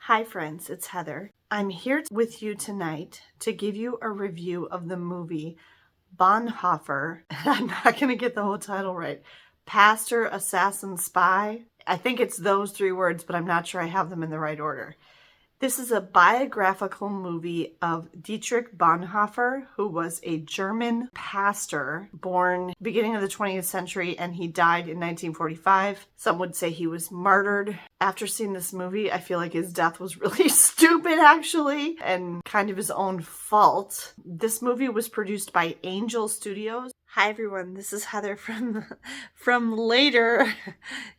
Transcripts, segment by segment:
Hi friends, it's Heather. I'm here with you tonight to give you a review of the movie Bonhoeffer. I'm not going to get the whole title right. Pastor, Assassin, Spy. I think it's those three words, but I'm not sure I have them in the right order. This is a biographical movie of Dietrich Bonhoeffer, who was a German pastor born beginning of the 20th century, and he died in 1945. Some would say he was martyred. After seeing this movie, I feel like his death was really stupid, actually, and kind of his own fault. This movie was produced by Angel Studios. Hi everyone, this is Heather from later,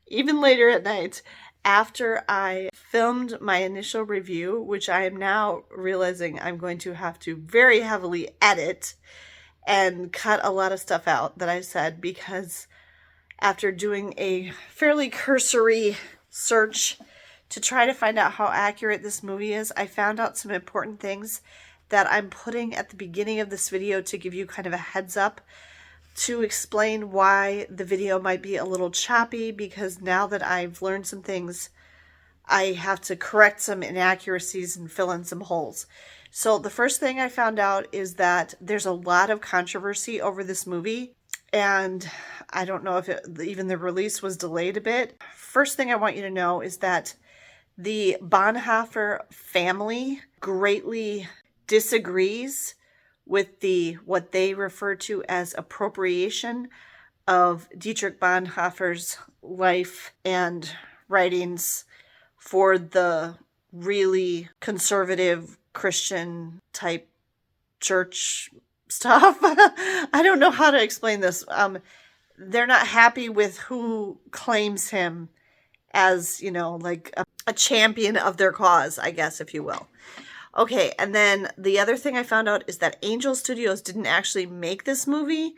even later at night. After I filmed my initial review, which I am now realizing I'm going to have to very heavily edit and cut a lot of stuff out that I said, because after doing a fairly cursory search to try to find out how accurate this movie is, I found out some important things that I'm putting at the beginning of this video to give you kind of a heads up, to explain why the video might be a little choppy, because now that I've learned some things, I have to correct some inaccuracies and fill in some holes. So the first thing I found out is that there's a lot of controversy over this movie, and I don't know if even the release was delayed a bit. First thing I want you to know is that the Bonhoeffer family greatly disagrees with what they refer to as appropriation of Dietrich Bonhoeffer's life and writings for the really conservative Christian type church stuff. I don't know how to explain this. They're not happy with who claims him as, like a champion of their cause, I guess, if you will. Okay, and then the other thing I found out is that Angel Studios didn't actually make this movie.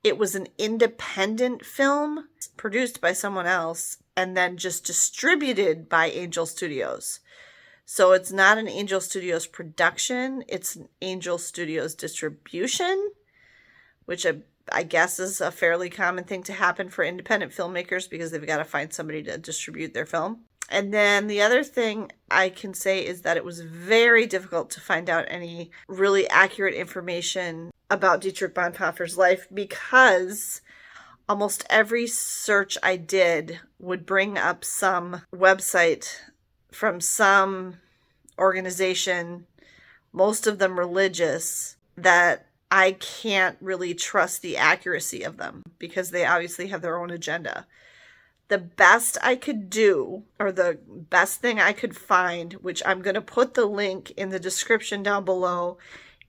It was an independent film produced by someone else and then just distributed by Angel Studios. So it's not an Angel Studios production, it's an Angel Studios distribution, which I guess is a fairly common thing to happen for independent filmmakers because they've got to find somebody to distribute their film. And then the other thing I can say is that it was very difficult to find out any really accurate information about Dietrich Bonhoeffer's life, because almost every search I did would bring up some website from some organization, most of them religious, that I can't really trust the accuracy of them because they obviously have their own agenda. The best I could do, or the best thing I could find, which I'm going to put the link in the description down below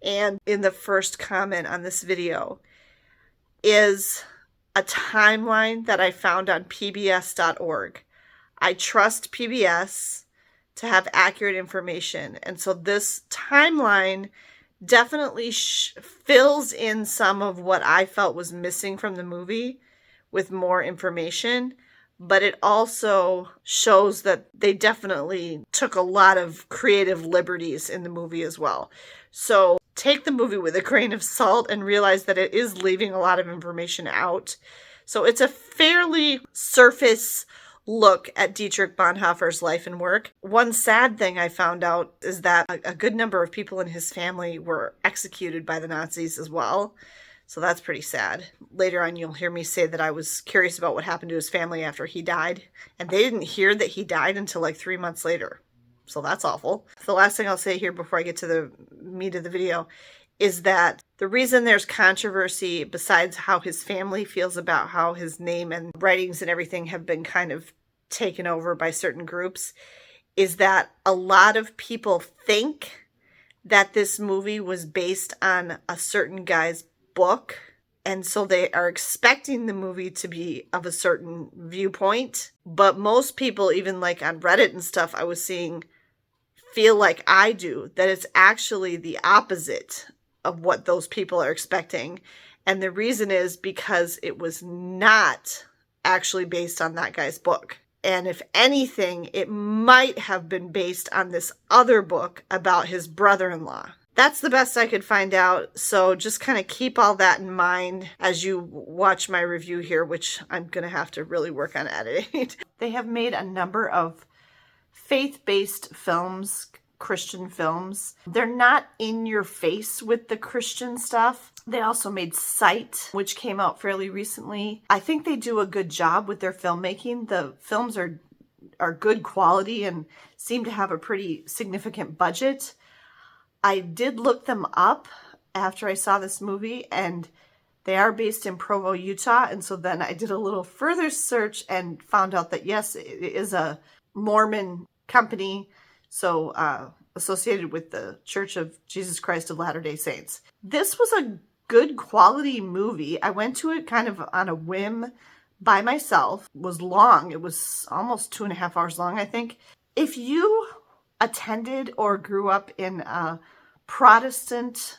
and in the first comment on this video, is a timeline that I found on pbs.org. I trust PBS to have accurate information, and so this timeline definitely fills in some of what I felt was missing from the movie with more information. But it also shows that they definitely took a lot of creative liberties in the movie as well. So take the movie with a grain of salt and realize that it is leaving a lot of information out. So it's a fairly surface look at Dietrich Bonhoeffer's life and work. One sad thing I found out is that a good number of people in his family were executed by the Nazis as well. So that's pretty sad. Later on, you'll hear me say that I was curious about what happened to his family after he died. And they didn't hear that he died until like 3 months later. So that's awful. The last thing I'll say here before I get to the meat of the video is that the reason there's controversy, besides how his family feels about how his name and writings and everything have been kind of taken over by certain groups, is that a lot of people think that this movie was based on a certain guy's book, and so they are expecting the movie to be of a certain viewpoint. But most people, even like on Reddit and stuff I was seeing, feel like I do, that it's actually the opposite of what those people are expecting. And the reason is because it was not actually based on that guy's book. And if anything, it might have been based on this other book about his brother-in-law. That's the best I could find out, so just kind of keep all that in mind as you watch my review here, which I'm going to have to really work on editing. They have made a number of faith-based films, Christian films. They're not in your face with the Christian stuff. They also made Sight, which came out fairly recently. I think they do a good job with their filmmaking. The films are good quality and seem to have a pretty significant budget. I did look them up after I saw this movie, and they are based in Provo, Utah. And so then I did a little further search and found out that, yes, it is a Mormon company, so associated with the Church of Jesus Christ of Latter-day Saints. This was a good quality movie. I went to it kind of on a whim by myself. It was long. It was almost 2.5 hours long, I think. If you attended or grew up in a Protestant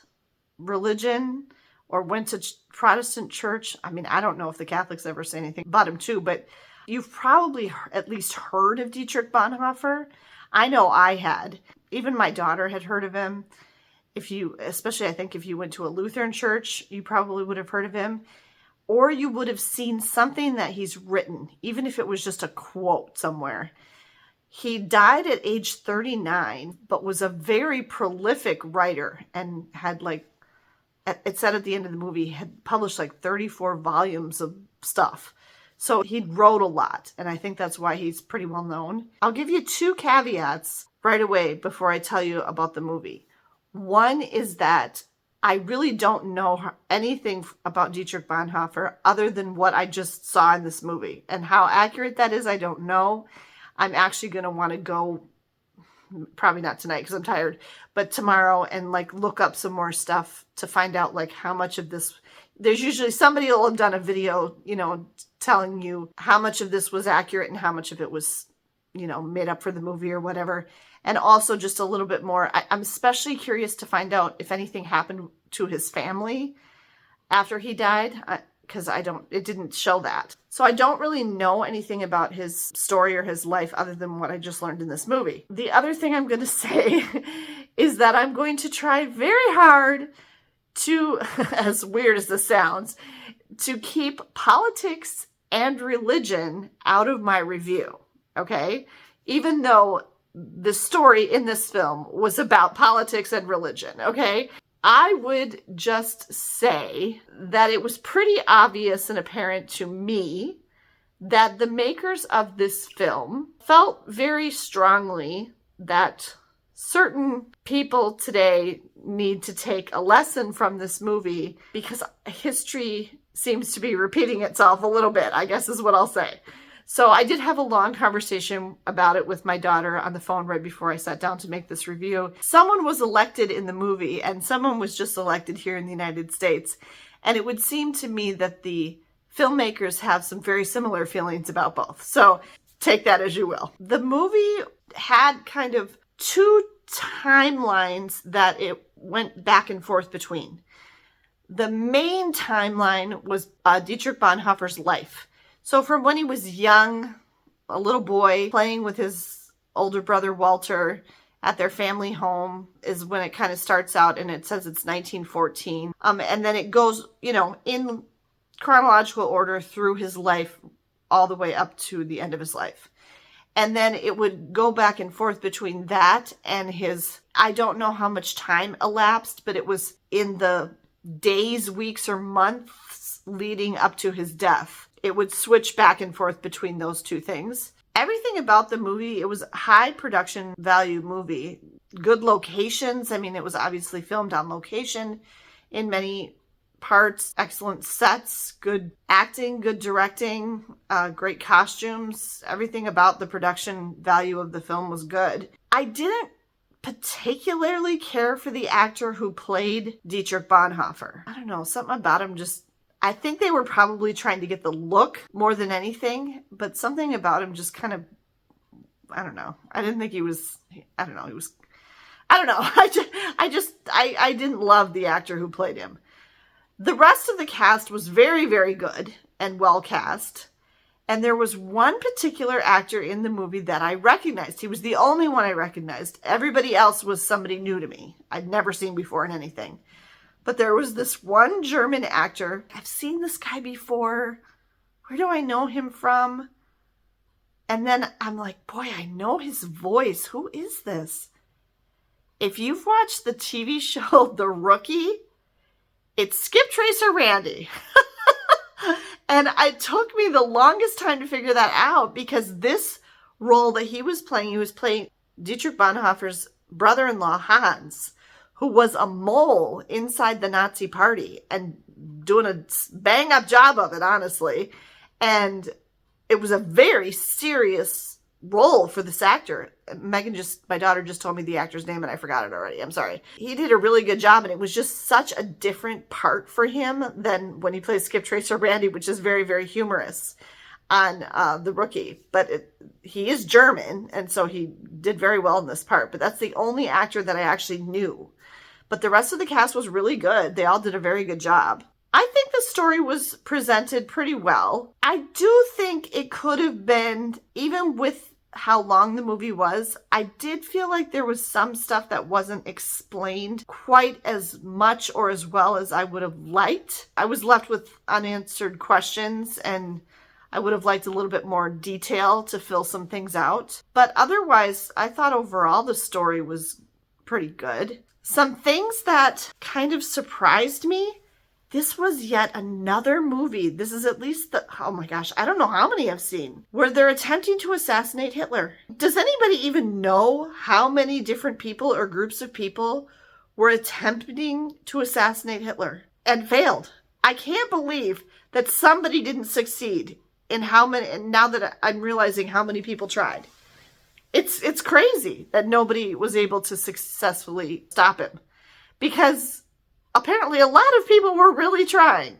religion or went to Protestant church, I mean, I don't know if the Catholics ever say anything about him too, but you've probably at least heard of Dietrich Bonhoeffer. I know I had. Even my daughter had heard of him. Especially I think if you went to a Lutheran church, you probably would have heard of him. Or you would have seen something that he's written, even if it was just a quote somewhere. He died at age 39, but was a very prolific writer and had it said at the end of the movie, had published 34 volumes of stuff. So he wrote a lot, and I think that's why he's pretty well known. I'll give you 2 caveats right away before I tell you about the movie. One is that I really don't know anything about Dietrich Bonhoeffer other than what I just saw in this movie. And how accurate that is, I don't know. I'm actually going to want to go, probably not tonight because I'm tired, but tomorrow and look up some more stuff to find out how much of this. There's usually somebody will have done a video, telling you how much of this was accurate and how much of it was, made up for the movie or whatever. And also just a little bit more. I'm especially curious to find out if anything happened to his family after he died, because it didn't show that. So I don't really know anything about his story or his life other than what I just learned in this movie. The other thing I'm going to say is that I'm going to try very hard to, as weird as this sounds, to keep politics and religion out of my review, okay? Even though the story in this film was about politics and religion, okay? I would just say that it was pretty obvious and apparent to me that the makers of this film felt very strongly that certain people today need to take a lesson from this movie because history seems to be repeating itself a little bit, I guess is what I'll say. So I did have a long conversation about it with my daughter on the phone right before I sat down to make this review. Someone was elected in the movie and someone was just elected here in the United States. And it would seem to me that the filmmakers have some very similar feelings about both. So take that as you will. The movie had kind of 2 timelines that it went back and forth between. The main timeline was Dietrich Bonhoeffer's life. So from when he was young, a little boy playing with his older brother Walter at their family home is when it kind of starts out, and it says it's 1914. And then it goes, in chronological order through his life all the way up to the end of his life. And then it would go back and forth between that and I don't know how much time elapsed, but it was in the days, weeks, or months leading up to his death. It would switch back and forth between those 2 things. Everything about the movie, it was a high production value movie. Good locations. I mean, it was obviously filmed on location in many parts. Excellent sets, good acting, good directing, great costumes. Everything about the production value of the film was good. I didn't particularly care for the actor who played Dietrich Bonhoeffer. I don't know, something about him I think they were probably trying to get the look more than anything, but something about him just kind of, I don't know. I didn't think he was, I don't know. I didn't love the actor who played him. The rest of the cast was very, very good and well cast. And there was one particular actor in the movie that I recognized. He was the only one I recognized. Everybody else was somebody new to me. I'd never seen before in anything. But there was this one German actor. I've seen this guy before. Where do I know him from? And then I'm like, boy, I know his voice. Who is this? If you've watched the TV show The Rookie, it's Skip Tracer Randy. And it took me the longest time to figure that out because this role that he was playing Dietrich Bonhoeffer's brother-in-law, Hans, who was a mole inside the Nazi party and doing a bang-up job of it, honestly. And it was a very serious role for this actor. My daughter just told me the actor's name and I forgot it already. I'm sorry. He did a really good job and it was just such a different part for him than when he plays Skip Tracer Randy, which is very, very humorous on The Rookie. But he is German and so he did very well in this part. But that's the only actor that I actually knew. But the rest of the cast was really good. They all did a very good job. I think the story was presented pretty well. I do think it could have been, even with how long the movie was, I did feel like there was some stuff that wasn't explained quite as much or as well as I would have liked. I was left with unanswered questions and I would have liked a little bit more detail to fill some things out. But otherwise, I thought overall the story was pretty good. Some things that kind of surprised me. This was yet another movie. This is at least oh my gosh, I don't know how many I've seen, where they're attempting to assassinate Hitler. Does anybody even know how many different people or groups of people were attempting to assassinate Hitler and failed? I can't believe that somebody didn't succeed in how many, and now that I'm realizing how many people tried. It's crazy that nobody was able to successfully stop him because apparently a lot of people were really trying.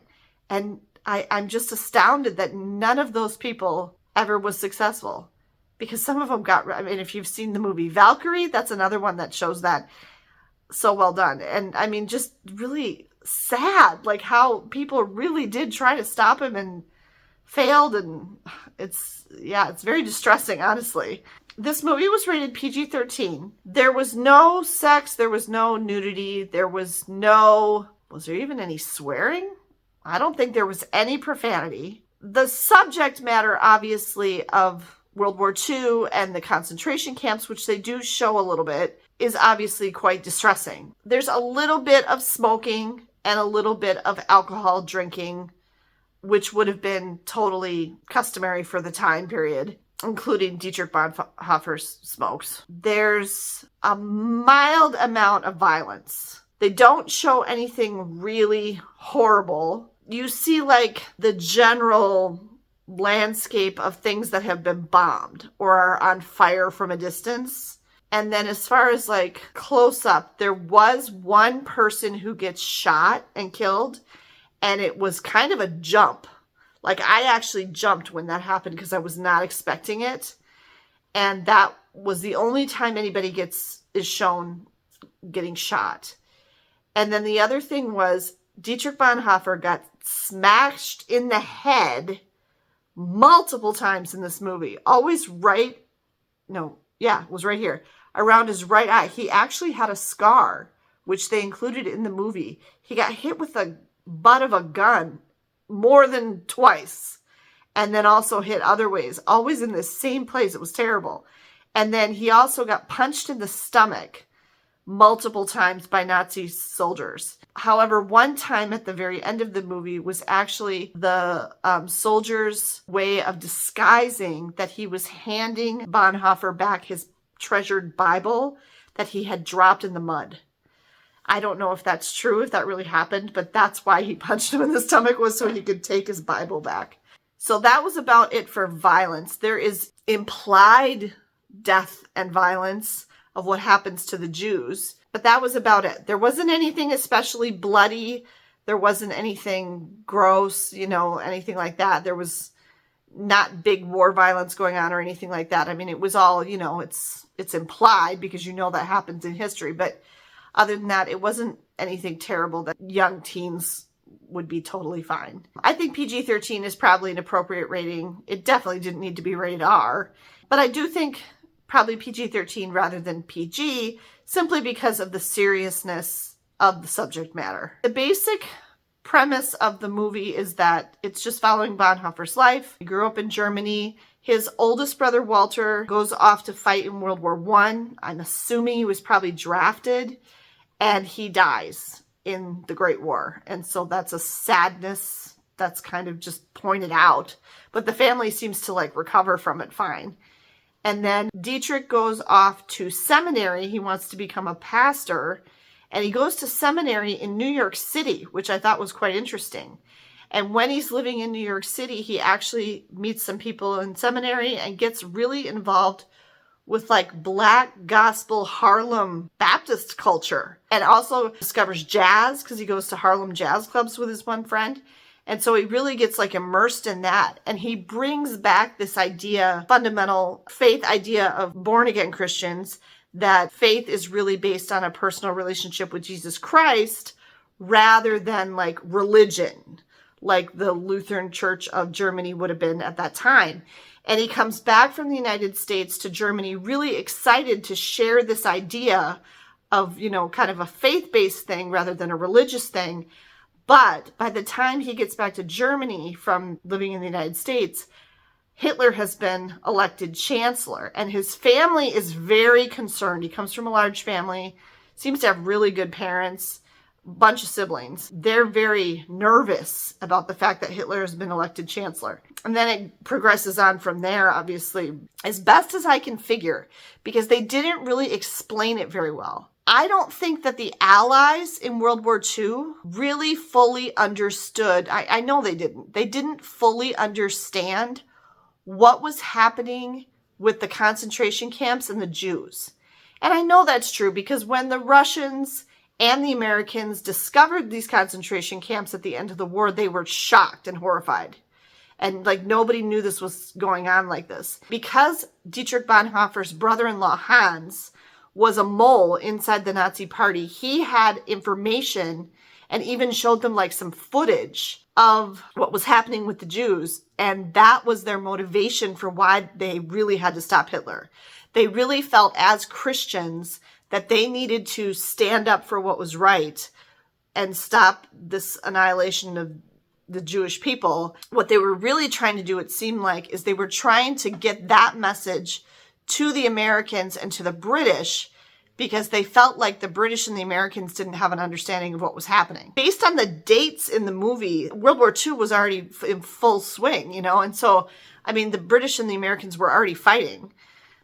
And I'm just astounded that none of those people ever was successful. Because some of them if you've seen the movie Valkyrie, that's another one that shows that so well done. And just really sad, like how people really did try to stop him and failed. And it's very distressing, honestly. This movie was rated PG-13. There was no sex, there was no nudity, was there even any swearing? I don't think there was any profanity. The subject matter, obviously, of World War II and the concentration camps, which they do show a little bit, is obviously quite distressing. There's a little bit of smoking and a little bit of alcohol drinking, which would have been totally customary for the time period, including Dietrich Bonhoeffer's smokes. There's a mild amount of violence. They don't show anything really horrible. You see like the general landscape of things that have been bombed or are on fire from a distance. And then as far as like close up, there was one person who gets shot and killed, and it was kind of a jump. Like I actually jumped when that happened because I was not expecting it. And that was the only time anybody is shown getting shot. And then the other thing was Dietrich Bonhoeffer got smashed in the head multiple times in this movie. Always it was right here, around his right eye. He actually had a scar, which they included in the movie. He got hit with the butt of a gun more than twice, and then also hit other ways, always in the same place. It was terrible. And then he also got punched in the stomach multiple times by Nazi soldiers. However, one time at the very end of the movie was actually the soldiers' way of disguising that he was handing Bonhoeffer back his treasured Bible that he had dropped in the mud. I don't know if that's true, if that really happened, but that's why he punched him in the stomach, was so he could take his Bible back. So that was about it for violence. There is implied death and violence of what happens to the Jews, but that was about it. There wasn't anything especially bloody. There wasn't anything gross, anything like that. There was not big war violence going on or anything like that. It was all, it's implied because that happens in history, but other than that, it wasn't anything terrible that young teens would be totally fine. I think PG-13 is probably an appropriate rating. It definitely didn't need to be rated R, but I do think probably PG-13 rather than PG, simply because of the seriousness of the subject matter. The basic premise of the movie is that it's just following Bonhoeffer's life. He grew up in Germany. His oldest brother, Walter, goes off to fight in World War I. I'm assuming he was probably drafted, and he dies in the Great War. And so that's a sadness that's kind of just pointed out. But the family seems to recover from it fine. And then Dietrich goes off to seminary. He wants to become a pastor. And he goes to seminary in New York City, which I thought was quite interesting. And when he's living in New York City, he actually meets some people in seminary and gets really involved with Black gospel Harlem Baptist culture, and also discovers jazz because he goes to Harlem jazz clubs with his one friend. And so he really gets immersed in that. And he brings back this idea, fundamental faith idea of born again Christians, that faith is really based on a personal relationship with Jesus Christ rather than religion, like the Lutheran Church of Germany would have been at that time. And he comes back from the United States to Germany really excited to share this idea of, kind of a faith-based thing rather than a religious thing. But by the time he gets back to Germany from living in the United States, Hitler has been elected chancellor, and his family is very concerned. He comes from a large family, seems to have really good parents, bunch of siblings. They're very nervous about the fact that Hitler has been elected chancellor. And then it progresses on from there, obviously, as best as I can figure, because they didn't really explain it very well. I don't think that the Allies in World War II really fully understood. I know they didn't. They didn't fully understand what was happening with the concentration camps and the Jews. And I know that's true because when the Russians and the Americans discovered these concentration camps at the end of the war, they were shocked and horrified. And nobody knew this was going on like this. Because Dietrich Bonhoeffer's brother-in-law, Hans, was a mole inside the Nazi party, he had information and even showed them some footage of what was happening with the Jews. And that was their motivation for why they really had to stop Hitler. They really felt as Christians that they needed to stand up for what was right and stop this annihilation of the Jewish people. What they were really trying to do, it seemed like, is they were trying to get that message to the Americans and to the British because they felt like the British and the Americans didn't have an understanding of what was happening. Based on the dates in the movie, World War II was already in full swing, and so, the British and the Americans were already fighting.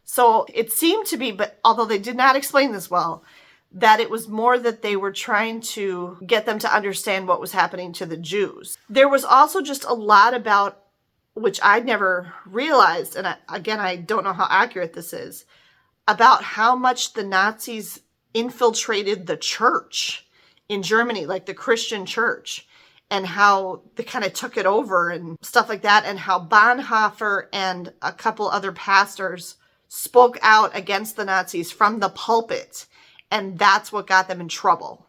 So it seemed to be, but although they did not explain this well, that it was more that they were trying to get them to understand what was happening to the Jews. There was also just a lot about, which I never realized, and I don't know how accurate this is, about how much the Nazis infiltrated the church in Germany, the Christian church, and how they kind of took it over and stuff like that, and how Bonhoeffer and a couple other pastors spoke out against the Nazis from the pulpit, and that's what got them in trouble.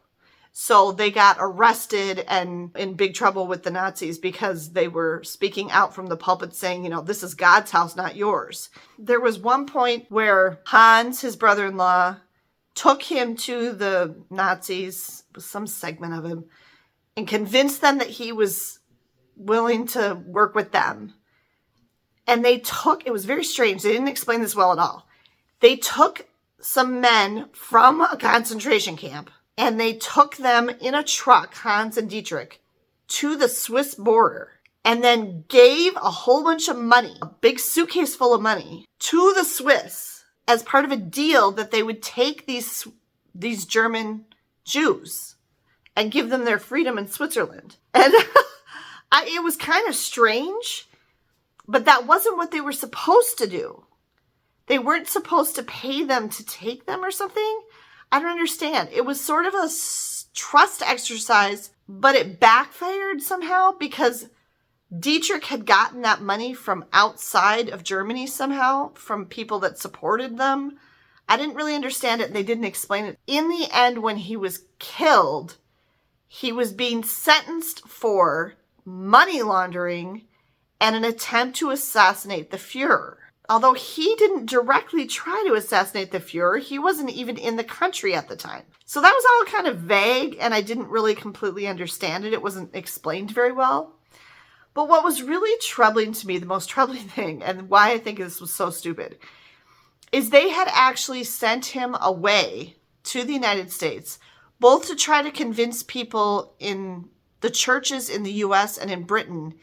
So they got arrested and in big trouble with the Nazis because they were speaking out from the pulpit saying, this is God's house, not yours. There was one point where Hans, his brother-in-law, took him to the Nazis, some segment of him, and convinced them that he was willing to work with them. And it was very strange. They didn't explain this well at all. They took some men from a concentration camp and they took them in a truck, Hans and Dietrich, to the Swiss border and then gave a whole bunch of money, a big suitcase full of money, to the Swiss as part of a deal that they would take these German Jews and give them their freedom in Switzerland. And it was kind of strange. But that wasn't what they were supposed to do. They weren't supposed to pay them to take them or something. I don't understand. It was sort of a trust exercise, but it backfired somehow because Dietrich had gotten that money from outside of Germany somehow, from people that supported them. I didn't really understand it. They didn't explain it. In the end, when he was killed, he was being sentenced for money laundering and an attempt to assassinate the Fuhrer. Although he didn't directly try to assassinate the Fuhrer, he wasn't even in the country at the time. So that was all kind of vague, and I didn't really completely understand it. It wasn't explained very well. But what was really troubling to me, the most troubling thing, and why I think this was so stupid, is they had actually sent him away to the United States, both to try to convince people in the churches in the US and in Britain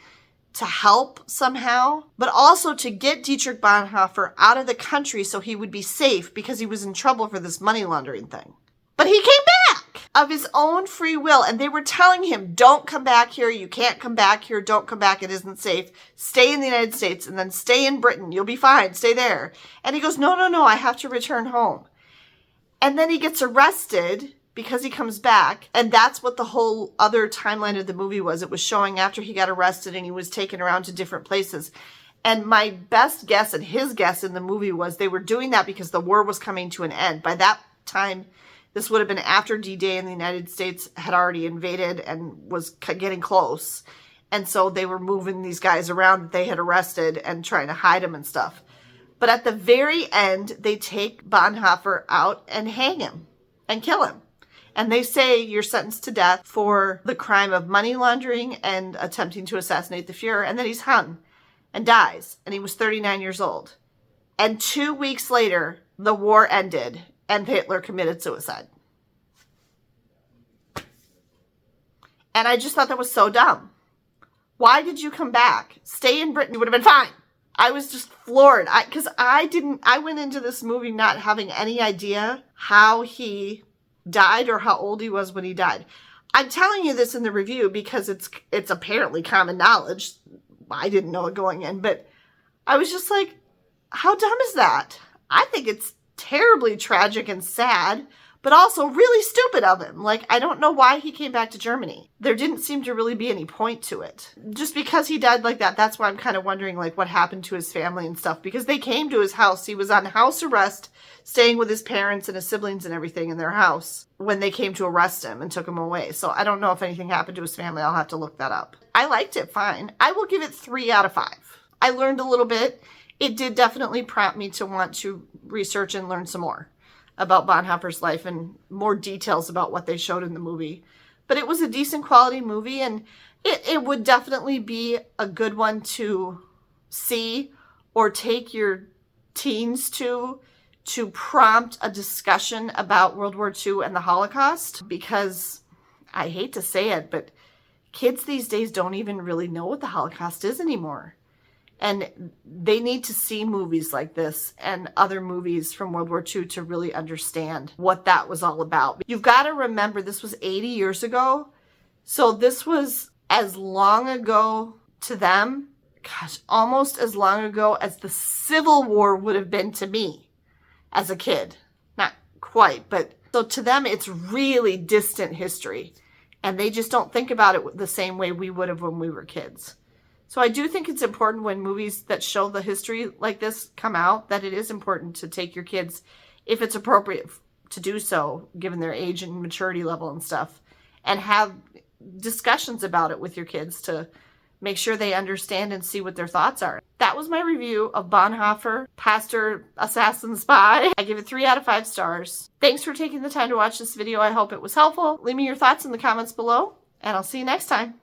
to help somehow, but also to get Dietrich Bonhoeffer out of the country so he would be safe because he was in trouble for this money laundering thing. But he came back of his own free will, and they were telling him, don't come back here, you can't come back here, don't come back, it isn't safe, stay in the United States, and then stay in Britain, you'll be fine, stay there. And he goes, no, I have to return home. And then he gets arrested because he comes back, and that's what the whole other timeline of the movie was. It was showing after he got arrested and he was taken around to different places. And my best guess and his guess in the movie was they were doing that because the war was coming to an end. By that time, this would have been after D-Day, and the United States had already invaded and was getting close. And so they were moving these guys around that they had arrested and trying to hide them and stuff. But at the very end, they take Bonhoeffer out and hang him and kill him. And they say you're sentenced to death for the crime of money laundering and attempting to assassinate the Fuhrer. And then he's hung and dies. And he was 39 years old. And 2 weeks later, the war ended and Hitler committed suicide. And I just thought that was so dumb. Why did you come back? Stay in Britain. You would have been fine. I was just floored. Because I went into this movie not having any idea how he died or how old he was when he died. I'm telling you this in the review because it's apparently common knowledge. I didn't know it going in, but I was just like, how dumb is that? I think it's terribly tragic and sad, but also really stupid of him. Like, I don't know why he came back to Germany. There didn't seem to really be any point to it. Just because he died like that, that's why I'm kind of wondering, like, what happened to his family and stuff. Because they came to his house. He was on house arrest, staying with his parents and his siblings and everything in their house when they came to arrest him and took him away. So I don't know if anything happened to his family. I'll have to look that up. I liked it fine. I will give it 3 out of 5. I learned a little bit. It did definitely prompt me to want to research and learn some more about Bonhoeffer's life and more details about what they showed in the movie. But it was a decent quality movie, and it would definitely be a good one to see or take your teens to prompt a discussion about World War II and the Holocaust. Because I hate to say it, but kids these days don't even really know what the Holocaust is anymore. And they need to see movies like this and other movies from World War II to really understand what that was all about. You've got to remember this was 80 years ago. So this was as long ago to them, gosh, almost as long ago as the Civil War would have been to me as a kid. Not quite, but so to them, it's really distant history. And they just don't think about it the same way we would have when we were kids. So I do think it's important when movies that show the history like this come out, that it is important to take your kids, if it's appropriate to do so, given their age and maturity level and stuff, and have discussions about it with your kids to make sure they understand and see what their thoughts are. That was my review of Bonhoeffer, Pastor, Assassin, Spy. I give it 3 out of 5 stars. Thanks for taking the time to watch this video. I hope it was helpful. Leave me your thoughts in the comments below, and I'll see you next time.